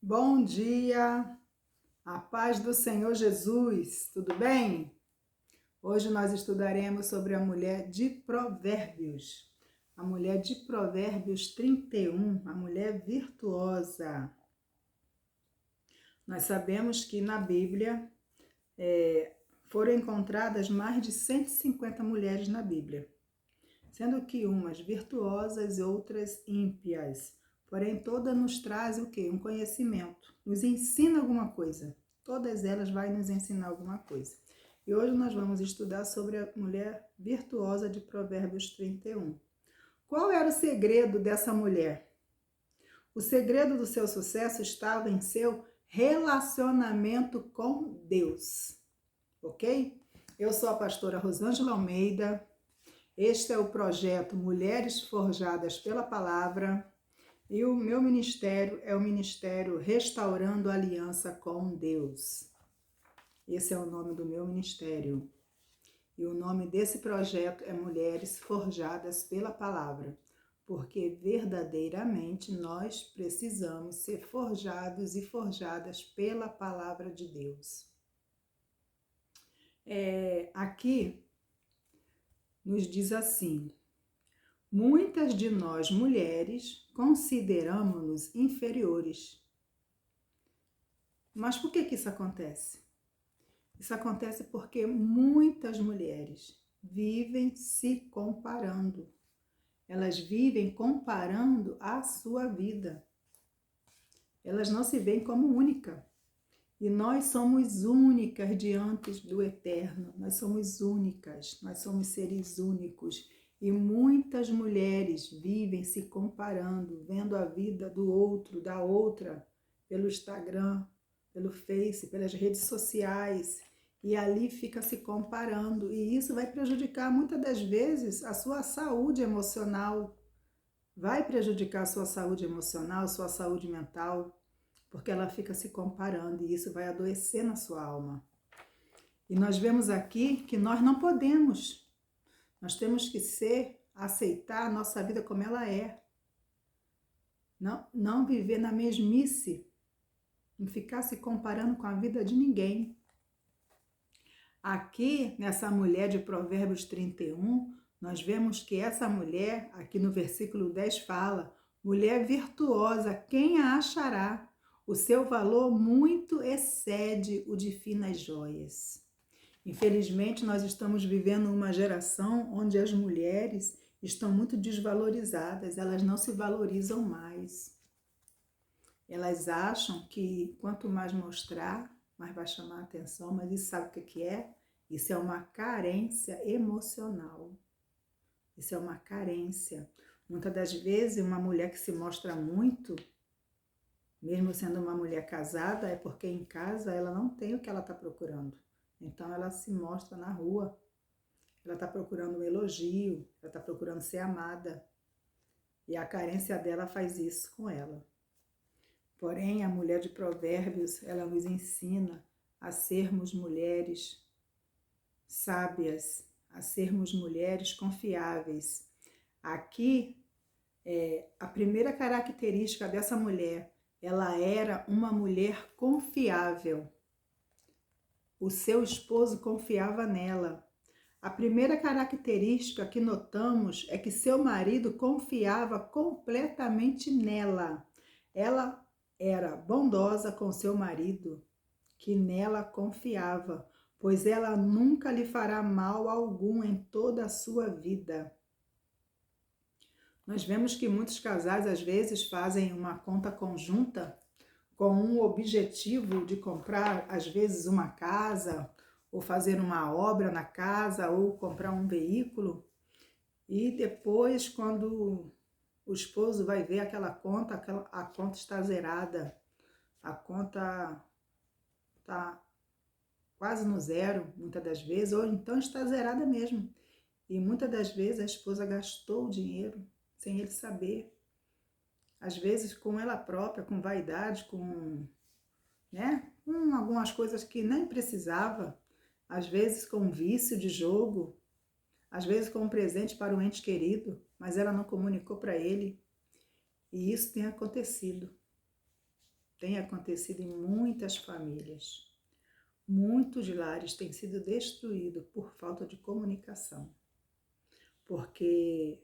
Bom dia, a paz do Senhor Jesus, tudo bem? Hoje nós estudaremos sobre a mulher de Provérbios, a mulher de Provérbios 31, a mulher virtuosa. Nós sabemos que na Bíblia foram encontradas mais de 150 mulheres na Bíblia, sendo que umas virtuosas e outras ímpias. Porém, todas nos trazem o quê? Um conhecimento, nos ensina alguma coisa. Todas elas vão nos ensinar alguma coisa. E hoje nós vamos estudar sobre a mulher virtuosa de Provérbios 31. Qual era o segredo dessa mulher? O segredo do seu sucesso estava em seu relacionamento com Deus, ok? Eu sou a pastora Rosângela Almeida. Este é o projeto Mulheres Forjadas pela Palavra e o meu ministério é o Ministério Restaurando a Aliança com Deus. Esse é o nome do meu ministério. E o nome desse projeto é Mulheres Forjadas pela Palavra, porque verdadeiramente nós precisamos ser forjados e forjadas pela Palavra de Deus. Aqui nos diz assim: muitas de nós mulheres consideramos-nos inferiores. Mas por que isso acontece? Isso acontece porque muitas mulheres vivem se comparando. Elas vivem comparando a sua vida. Elas não se veem como única. E nós somos únicas diante do Eterno. Nós somos únicas, nós somos seres únicos. E muitas mulheres vivem se comparando, vendo a vida do outro, da outra, pelo Instagram, pelo Face, pelas redes sociais, e ali fica se comparando, e isso vai prejudicar muitas das vezes a sua saúde emocional, vai prejudicar a sua saúde emocional, sua saúde mental, porque ela fica se comparando, e isso vai adoecer na sua alma. E nós vemos aqui que nós não podemos, nós temos que aceitar a nossa vida como ela é, não viver na mesmice, não ficar se comparando com a vida de ninguém. Aqui, nessa mulher de Provérbios 31, nós vemos que essa mulher, aqui no versículo 10 fala: mulher virtuosa, quem a achará? O seu valor muito excede o de finas joias. Infelizmente, nós estamos vivendo uma geração onde as mulheres estão muito desvalorizadas, elas não se valorizam mais. Elas acham que quanto mais mostrar, mais vai chamar a atenção, mas isso sabe o que é? Isso é uma carência emocional. Isso é uma carência. Muitas das vezes, uma mulher que se mostra muito, mesmo sendo uma mulher casada, é porque em casa ela não tem o que ela está procurando. Então ela se mostra na rua. Ela está procurando um elogio, ela está procurando ser amada. E a carência dela faz isso com ela. Porém, a mulher de Provérbios, ela nos ensina a sermos mulheres sábias, a sermos mulheres confiáveis. Aqui, a primeira característica dessa mulher, ela era uma mulher confiável. O seu esposo confiava nela. A primeira característica que notamos é que seu marido confiava completamente nela. Ela era bondosa com seu marido, que nela confiava, pois ela nunca lhe fará mal algum em toda a sua vida. Nós vemos que muitos casais às vezes fazem uma conta conjunta com um objetivo de comprar às vezes uma casa, ou fazer uma obra na casa, ou comprar um veículo, e depois quando o esposo vai ver aquela conta, a conta está zerada, a conta está quase no zero, muitas das vezes, ou então está zerada mesmo. E muitas das vezes a esposa gastou o dinheiro sem ele saber. Às vezes com ela própria, com vaidade, com algumas coisas que nem precisava. Às vezes com um vício de jogo, às vezes com um presente para um ente querido, mas ela não comunicou para ele. E isso tem acontecido. tem acontecido em muitas famílias. Muitos lares têm sido destruídos por falta de comunicação. Porque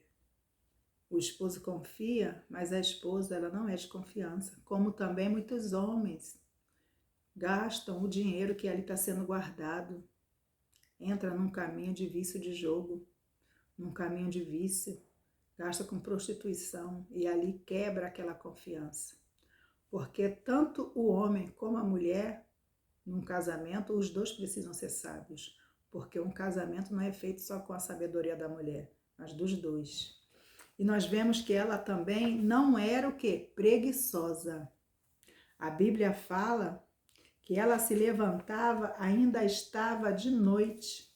o esposo confia, mas a esposa ela não é de confiança. Como também muitos homens gastam o dinheiro que ali está sendo guardado. Entra num caminho de vício de jogo, num caminho de vício, gasta com prostituição e ali quebra aquela confiança. Porque tanto o homem como a mulher, num casamento, os dois precisam ser sábios. Porque um casamento não é feito só com a sabedoria da mulher, mas dos dois. E nós vemos que ela também não era o quê? Preguiçosa. A Bíblia fala que ela se levantava, ainda estava de noite.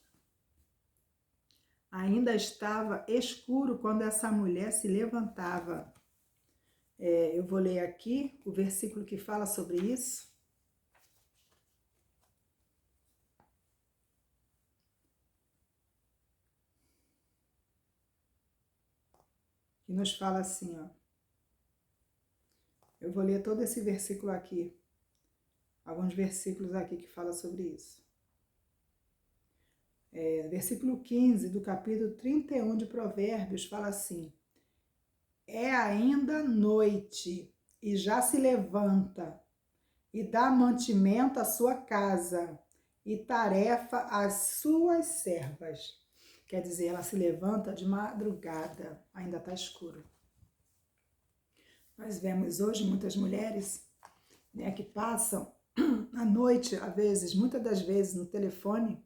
Ainda estava escuro quando essa mulher se levantava. Eu vou ler aqui o versículo que fala sobre isso. Que nos fala assim, ó. Eu vou ler todo esse versículo aqui. Alguns versículos aqui que fala sobre isso. Versículo 15 do capítulo 31 de Provérbios fala assim: é ainda noite e já se levanta e dá mantimento à sua casa e tarefa às suas servas. Quer dizer, ela se levanta de madrugada, ainda está escuro. Nós vemos hoje muitas mulheres, né, que passam à noite, às vezes, muitas das vezes no telefone,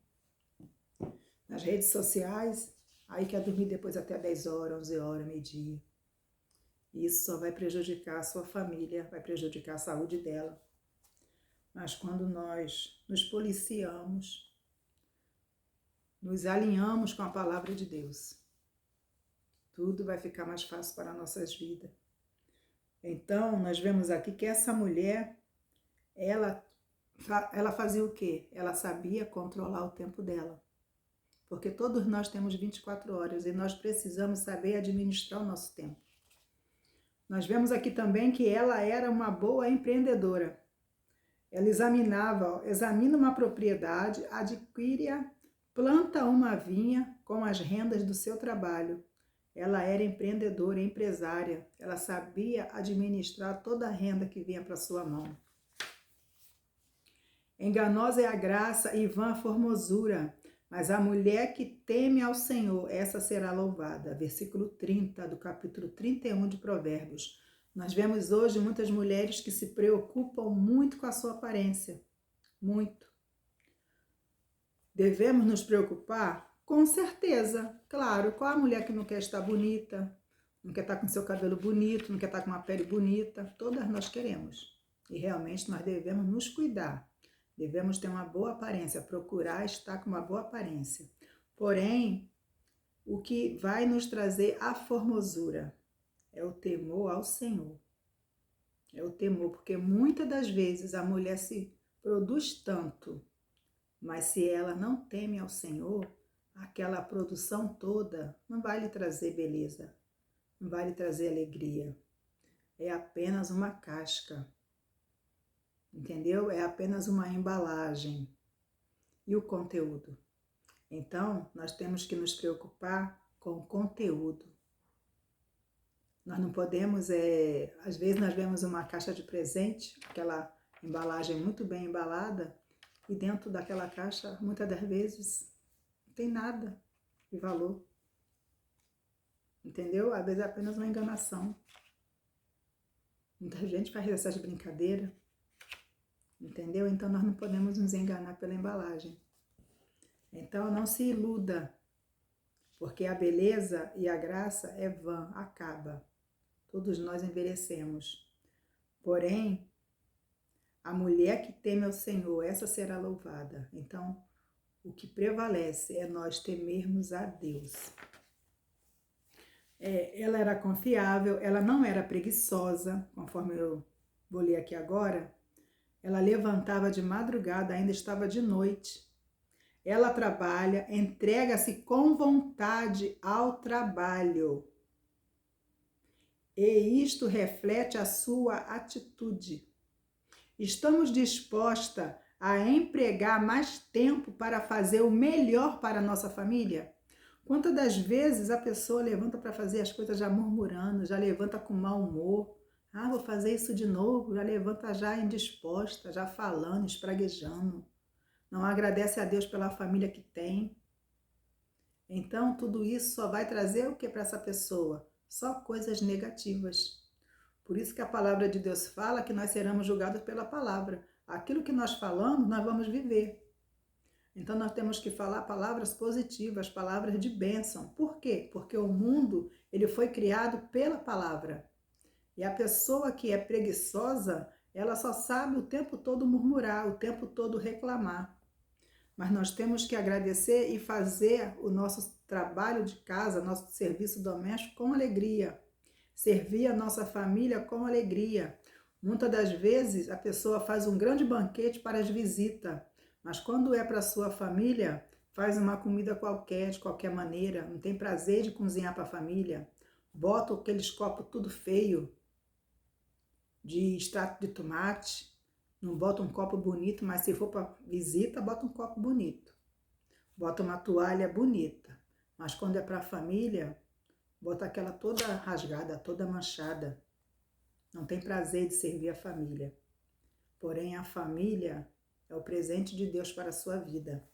nas redes sociais, aí quer dormir depois até 10 horas, 11 horas, meio-dia. Isso só vai prejudicar a sua família, vai prejudicar a saúde dela. Mas quando nós nos policiamos, nos alinhamos com a palavra de Deus, tudo vai ficar mais fácil para nossas vidas. Então, nós vemos aqui que essa mulher, ela fazia o quê? Ela sabia controlar o tempo dela. Porque todos nós temos 24 horas e nós precisamos saber administrar o nosso tempo. Nós vemos aqui também que ela era uma boa empreendedora. Ela examina uma propriedade, adquire-a, planta uma vinha com as rendas do seu trabalho. Ela era empreendedora, empresária. Ela sabia administrar toda a renda que vinha para sua mão. Enganosa é a graça e vã a formosura, mas a mulher que teme ao Senhor, essa será louvada. Versículo 30 do capítulo 31 de Provérbios. Nós vemos hoje muitas mulheres que se preocupam muito com a sua aparência. Muito. Devemos nos preocupar? Com certeza. Claro, qual a mulher que não quer estar bonita, não quer estar com seu cabelo bonito, não quer estar com uma pele bonita? Todas nós queremos. E realmente nós devemos nos cuidar. Devemos ter uma boa aparência, procurar estar com uma boa aparência. Porém, o que vai nos trazer a formosura é o temor ao Senhor. É o temor, porque muitas das vezes a mulher se produz tanto, mas se ela não teme ao Senhor, aquela produção toda não vai lhe trazer beleza, não vai lhe trazer alegria. É apenas uma casca. Entendeu? É apenas uma embalagem. E o conteúdo? Então, nós temos que nos preocupar com o conteúdo. Nós não podemos, às vezes nós vemos uma caixa de presente, aquela embalagem muito bem embalada, e dentro daquela caixa, muitas das vezes, não tem nada de valor. Entendeu? Às vezes é apenas uma enganação. Muita gente faz essas brincadeiras. Entendeu? Então, nós não podemos nos enganar pela embalagem. Então, não se iluda, porque a beleza e a graça é vã, acaba. Todos nós envelhecemos. Porém, a mulher que teme ao Senhor, essa será louvada. Então, o que prevalece é nós temermos a Deus. Ela era confiável, ela não era preguiçosa, conforme eu vou ler aqui agora. Ela levantava de madrugada, ainda estava de noite. Ela trabalha, entrega-se com vontade ao trabalho. E isto reflete a sua atitude. Estamos dispostas a empregar mais tempo para fazer o melhor para a nossa família? Quantas das vezes a pessoa levanta para fazer as coisas já murmurando, já levanta com mau humor? Ah, vou fazer isso de novo, já levanta já indisposta, já falando, espraguejando. Não agradece a Deus pela família que tem. Então, tudo isso só vai trazer o que para essa pessoa? Só coisas negativas. Por isso que a palavra de Deus fala que nós seremos julgados pela palavra. Aquilo que nós falamos, nós vamos viver. Então, nós temos que falar palavras positivas, palavras de bênção. Por quê? Porque o mundo, ele foi criado pela palavra. E a pessoa que é preguiçosa, ela só sabe o tempo todo murmurar, o tempo todo reclamar. Mas nós temos que agradecer e fazer o nosso trabalho de casa, nosso serviço doméstico com alegria. Servir a nossa família com alegria. Muitas das vezes a pessoa faz um grande banquete para as visitas, mas quando é para a sua família, faz uma comida qualquer, de qualquer maneira, não tem prazer de cozinhar para a família, bota aqueles copos tudo feio, de extrato de tomate, não bota um copo bonito, mas se for para visita, bota um copo bonito. Bota uma toalha bonita. Mas quando é para a família, bota aquela toda rasgada, toda manchada. Não tem prazer de servir a família. Porém, a família é o presente de Deus para a sua vida.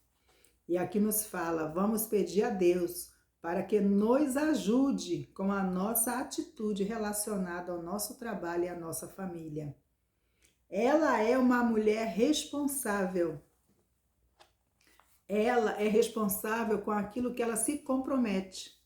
E aqui nos fala, vamos pedir a Deus para que nos ajude com a nossa atitude relacionada ao nosso trabalho e à nossa família. Ela é uma mulher responsável. Ela é responsável com aquilo que ela se compromete.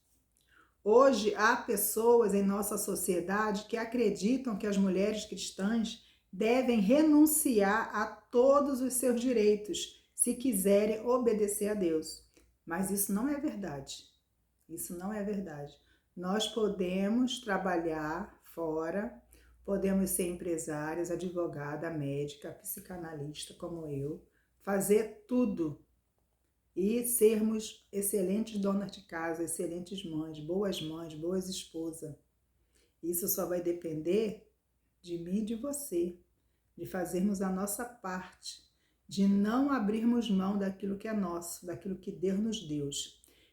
Hoje há pessoas em nossa sociedade que acreditam que as mulheres cristãs devem renunciar a todos os seus direitos se quiserem obedecer a Deus. Mas isso não é verdade. Isso não é verdade. Nós podemos trabalhar fora, podemos ser empresárias, advogada, médica, psicanalista como eu, fazer tudo e sermos excelentes donas de casa, excelentes mães, boas esposas. Isso só vai depender de mim e de você, de fazermos a nossa parte, de não abrirmos mão daquilo que é nosso, daquilo que Deus nos deu.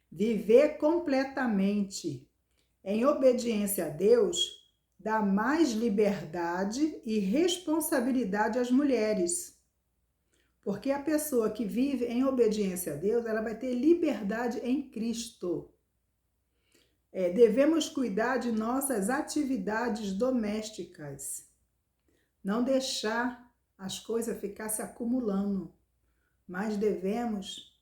Viver completamente em obediência a Deus dá mais liberdade e responsabilidade às mulheres. Porque a pessoa que vive em obediência a Deus, ela vai ter liberdade em Cristo. Devemos cuidar de nossas atividades domésticas. Não deixar as coisas ficar se acumulando. Mas devemos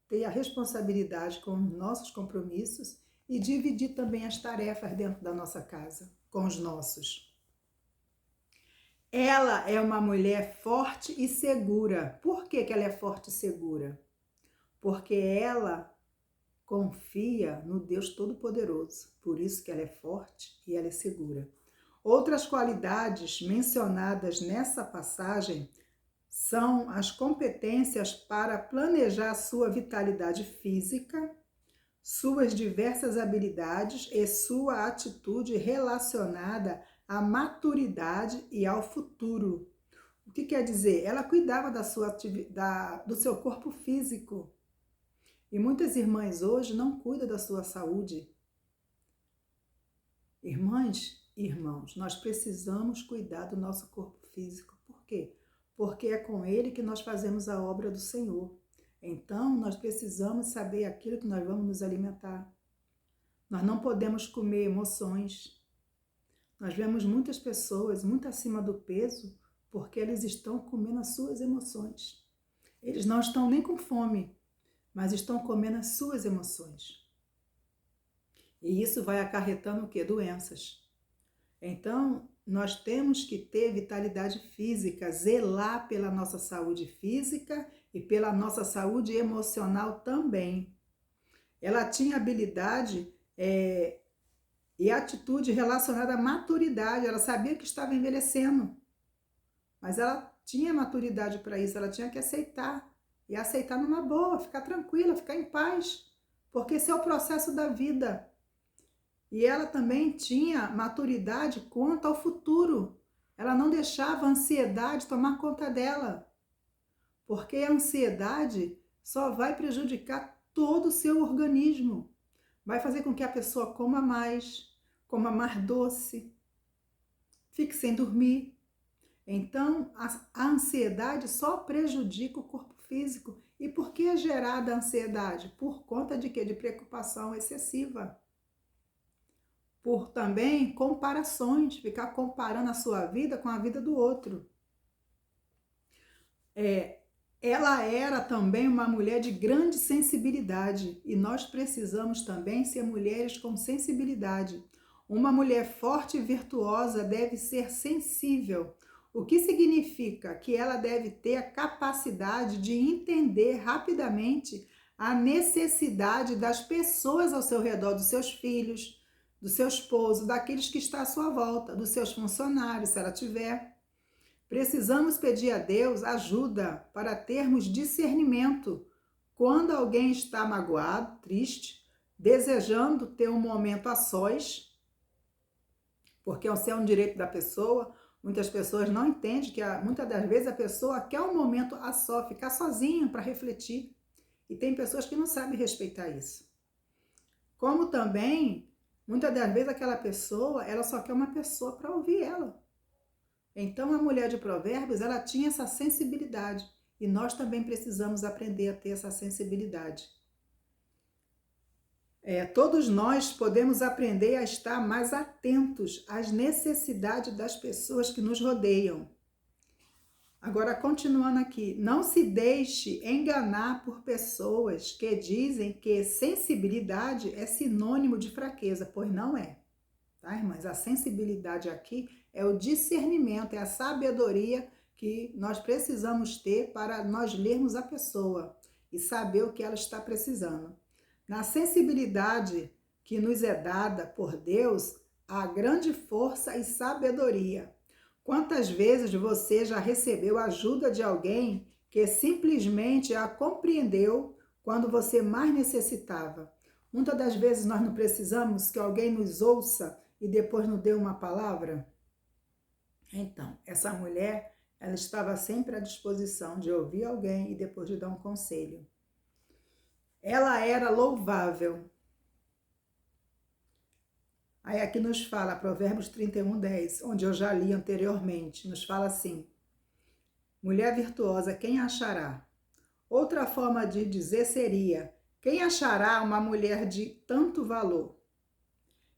ter a responsabilidade com os nossos compromissos e dividir também as tarefas dentro da nossa casa, com os nossos. Ela é uma mulher forte e segura. Por que ela é forte e segura? Porque ela confia no Deus Todo-Poderoso. Por isso que ela é forte e ela é segura. Outras qualidades mencionadas nessa passagem são as competências para planejar sua vitalidade física, suas diversas habilidades e sua atitude relacionada à maturidade e ao futuro. O que quer dizer? Ela cuidava do seu corpo físico. E muitas irmãs hoje não cuidam da sua saúde. Irmãs e irmãos, nós precisamos cuidar do nosso corpo físico. Por quê? Porque é com ele que nós fazemos a obra do Senhor. Então, nós precisamos saber aquilo que nós vamos nos alimentar. Nós não podemos comer emoções. Nós vemos muitas pessoas muito acima do peso porque eles estão comendo as suas emoções. Eles não estão nem com fome, mas estão comendo as suas emoções. E isso vai acarretando o quê? Doenças. Então, nós temos que ter vitalidade física, zelar pela nossa saúde física e pela nossa saúde emocional também. Ela tinha habilidade e atitude relacionada à maturidade. Ela sabia que estava envelhecendo, mas ela tinha maturidade para isso. Ela tinha que aceitar, e aceitar numa boa, ficar tranquila, ficar em paz, porque esse é o processo da vida. E ela também tinha maturidade quanto ao futuro. Ela não deixava a ansiedade tomar conta dela, porque a ansiedade só vai prejudicar todo o seu organismo. Vai fazer com que a pessoa coma mais doce, fique sem dormir. Então, a ansiedade só prejudica o corpo físico. E por que é gerada a ansiedade? Por conta de quê? De preocupação excessiva. Por também comparações, ficar comparando a sua vida com a vida do outro. Ela era também uma mulher de grande sensibilidade e nós precisamos também ser mulheres com sensibilidade. Uma mulher forte e virtuosa deve ser sensível, o que significa que ela deve ter a capacidade de entender rapidamente a necessidade das pessoas ao seu redor, dos seus filhos, do seu esposo, daqueles que estão à sua volta, dos seus funcionários, se ela tiver. Precisamos pedir a Deus ajuda para termos discernimento quando alguém está magoado, triste, desejando ter um momento a sós, porque esse é um direito da pessoa. Muitas pessoas não entendem que muitas das vezes a pessoa quer um momento a só, ficar sozinho para refletir. E tem pessoas que não sabem respeitar isso. Como também, muitas das vezes aquela pessoa, ela só quer uma pessoa para ouvir ela. Então, a mulher de Provérbios, ela tinha essa sensibilidade. E nós também precisamos aprender a ter essa sensibilidade. Todos nós podemos aprender a estar mais atentos às necessidades das pessoas que nos rodeiam. Agora, continuando aqui, não se deixe enganar por pessoas que dizem que sensibilidade é sinônimo de fraqueza, pois não é. Tá, irmãs? A sensibilidade aqui é o discernimento, é a sabedoria que nós precisamos ter para nós lermos a pessoa e saber o que ela está precisando. Na sensibilidade que nos é dada por Deus, há grande força e sabedoria. Quantas vezes você já recebeu a ajuda de alguém que simplesmente a compreendeu quando você mais necessitava? Muitas das vezes nós não precisamos que alguém nos ouça e depois nos dê uma palavra? Então, essa mulher, ela estava sempre à disposição de ouvir alguém e depois de dar um conselho. Ela era louvável. Aí aqui nos fala, Provérbios 31:10, onde eu já li anteriormente, nos fala assim: mulher virtuosa, quem achará? Outra forma de dizer seria: quem achará uma mulher de tanto valor?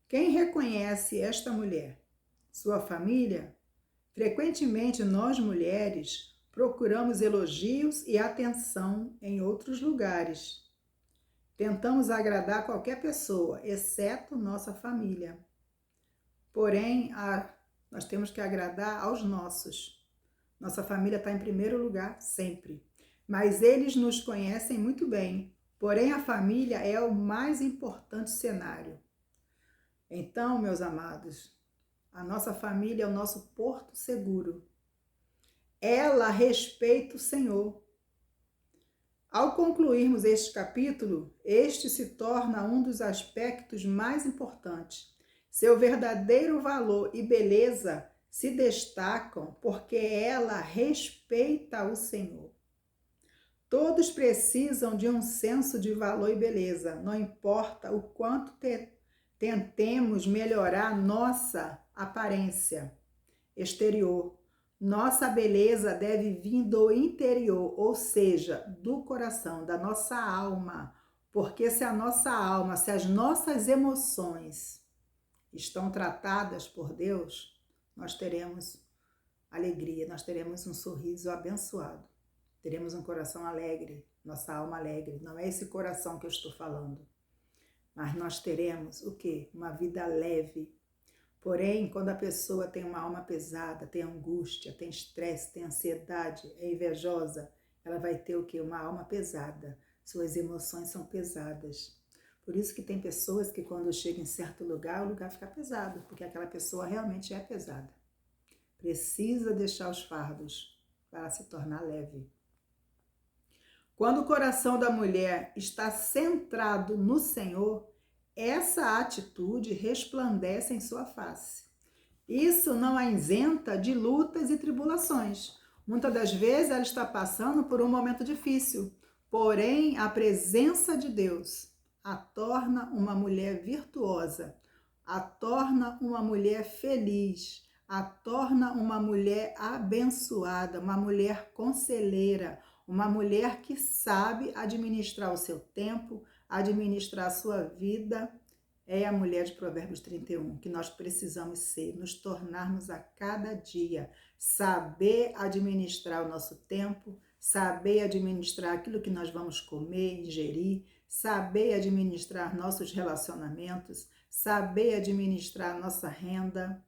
Quem reconhece esta mulher? Sua família? Frequentemente nós mulheres procuramos elogios e atenção em outros lugares. Tentamos agradar qualquer pessoa, exceto nossa família. Porém, nós temos que agradar aos nossos. Nossa família está em primeiro lugar sempre. Mas eles nos conhecem muito bem. Porém, a família é o mais importante cenário. Então, meus amados, a nossa família é o nosso porto seguro. Ela respeita o Senhor. Ao concluirmos este capítulo, este se torna um dos aspectos mais importantes. Seu verdadeiro valor e beleza se destacam porque ela respeita o Senhor. Todos precisam de um senso de valor e beleza, não importa o quanto tentemos melhorar nossa aparência exterior. Nossa beleza deve vir do interior, ou seja, do coração, da nossa alma. Porque se a nossa alma, se as nossas emoções estão tratadas por Deus, nós teremos alegria, nós teremos um sorriso abençoado. Teremos um coração alegre, nossa alma alegre. Não é esse coração que eu estou falando. Mas nós teremos o quê? Uma vida leve. Porém, quando a pessoa tem uma alma pesada, tem angústia, tem estresse, tem ansiedade, é invejosa, ela vai ter o quê? Uma alma pesada. Suas emoções são pesadas. Por isso que tem pessoas que quando chegam em certo lugar, o lugar fica pesado, porque aquela pessoa realmente é pesada. Precisa deixar os fardos para se tornar leve. Quando o coração da mulher está centrado no Senhor, essa atitude resplandece em sua face. Isso não a isenta de lutas e tribulações. Muitas das vezes ela está passando por um momento difícil, porém a presença de Deus a torna uma mulher virtuosa, a torna uma mulher feliz, a torna uma mulher abençoada, uma mulher conselheira, uma mulher que sabe administrar o seu tempo, administrar a sua vida. É a mulher de Provérbios 31 que nós precisamos ser, nos tornarmos a cada dia, saber administrar o nosso tempo, saber administrar aquilo que nós vamos comer, ingerir, saber administrar nossos relacionamentos, saber administrar nossa renda,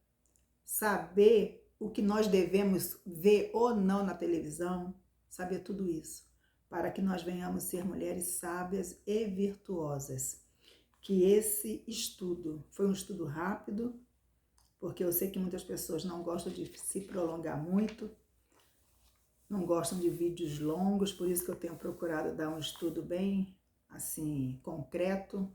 saber o que nós devemos ver ou não na televisão, saber tudo isso, para que nós venhamos ser mulheres sábias e virtuosas. Que esse estudo foi um estudo rápido, porque eu sei que muitas pessoas não gostam de se prolongar muito, não gostam de vídeos longos, por isso que eu tenho procurado dar um estudo bem, assim, concreto.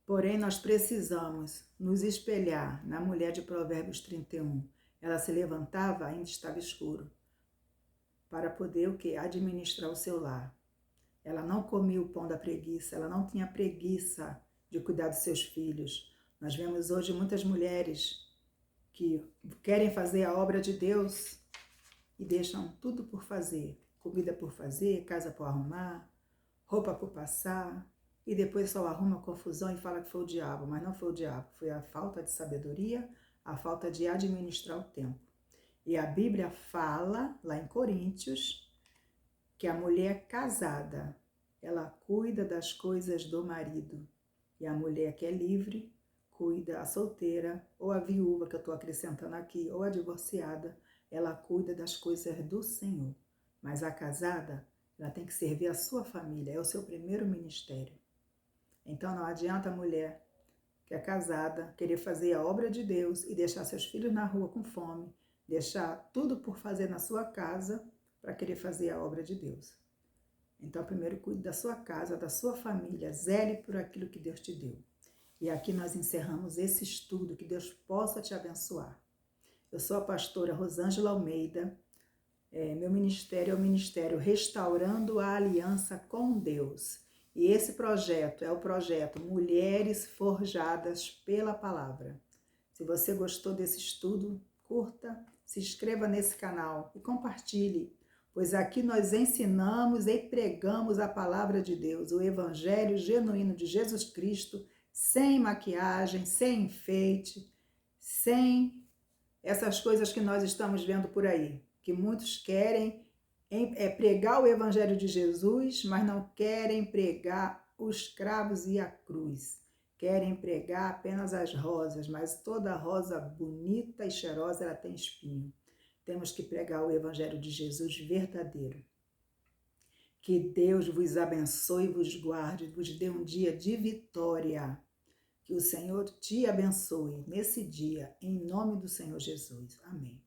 Porém, nós precisamos nos espelhar na mulher de Provérbios 31. Ela se levantava, ainda estava escuro, para poder o quê? Administrar o seu lar. Ela não comia o pão da preguiça, ela não tinha preguiça de cuidar dos seus filhos. Nós vemos hoje muitas mulheres que querem fazer a obra de Deus e deixam tudo por fazer. Comida por fazer, casa por arrumar, roupa por passar, e depois só arruma confusão e fala que foi o diabo, mas não foi o diabo, foi a falta de sabedoria, a falta de administrar o tempo. E a Bíblia fala, lá em Coríntios, que a mulher casada, ela cuida das coisas do marido. E a mulher que é livre, cuida, a solteira, ou a viúva, que eu estou acrescentando aqui, ou a divorciada, ela cuida das coisas do Senhor. Mas a casada, ela tem que servir a sua família, é o seu primeiro ministério. Então não adianta a mulher que é casada querer fazer a obra de Deus e deixar seus filhos na rua com fome, deixar tudo por fazer na sua casa, para querer fazer a obra de Deus. Então, primeiro cuide da sua casa, da sua família, zele por aquilo que Deus te deu. E aqui nós encerramos esse estudo, que Deus possa te abençoar. Eu sou a pastora Rosângela Almeida, meu ministério é o Ministério Restaurando a Aliança com Deus. E esse projeto é o projeto Mulheres Forjadas pela Palavra. Se você gostou desse estudo, curta, se inscreva nesse canal e compartilhe, pois aqui nós ensinamos e pregamos a palavra de Deus, o evangelho genuíno de Jesus Cristo, sem maquiagem, sem enfeite, sem essas coisas que nós estamos vendo por aí, que muitos querem pregar o evangelho de Jesus, mas não querem pregar os cravos e a cruz. Querem pregar apenas as rosas, mas toda rosa bonita e cheirosa, ela tem espinho. Temos que pregar o evangelho de Jesus verdadeiro. Que Deus vos abençoe e vos guarde, vos dê um dia de vitória. Que o Senhor te abençoe nesse dia, em nome do Senhor Jesus. Amém.